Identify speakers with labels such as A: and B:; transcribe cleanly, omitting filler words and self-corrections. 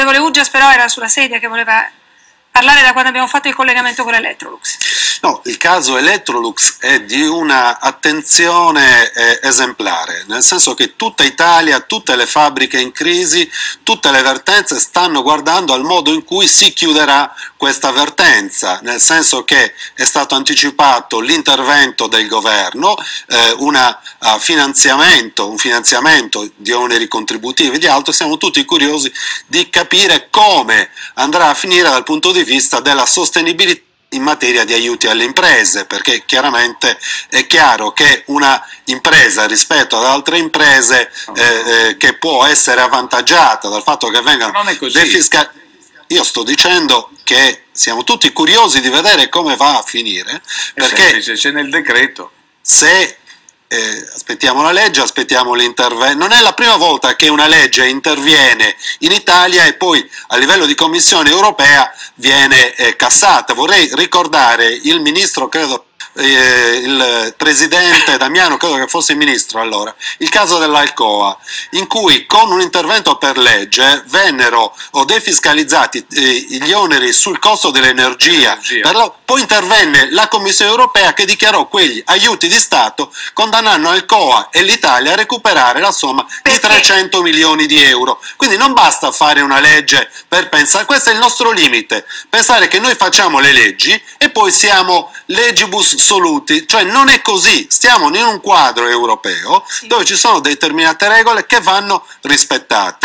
A: L'onorevole Uggias però era sulla sedia che voleva parlare da quando abbiamo fatto il collegamento con l'Electrolux.
B: No, il caso Electrolux è di una attenzione esemplare, nel senso che tutta Italia, tutte le fabbriche in crisi, tutte le vertenze stanno guardando al modo in cui si chiuderà questa vertenza, nel senso che è stato anticipato l'intervento del governo, un finanziamento di oneri contributivi e di altro. Siamo tutti curiosi di capire come andrà a finire dal punto di vista della sostenibilità in materia di aiuti alle imprese, perché chiaramente è chiaro che una impresa rispetto ad altre imprese che può essere avvantaggiata dal fatto che vengano defiscalizzate. Io sto dicendo che siamo tutti curiosi di vedere come va a finire, perché
C: c'è nel decreto.
B: Se aspettiamo la legge, aspettiamo l'intervento. Non è la prima volta che una legge interviene in Italia e poi a livello di Commissione europea viene cassata. Vorrei ricordare il ministro, credo, il presidente Damiano, credo che fosse il ministro allora, il caso dell'Alcoa, in cui con un intervento per legge vennero defiscalizzati gli oneri sul costo dell'energia. Poi intervenne la Commissione europea che dichiarò quegli aiuti di Stato, condannando Alcoa e l'Italia a recuperare la somma di 300 milioni di euro. Quindi non basta fare una legge per pensare, questo è il nostro limite, pensare che noi facciamo le leggi e poi siamo legibus soluti, cioè non è così, stiamo in un quadro europeo dove ci sono determinate regole che vanno rispettate.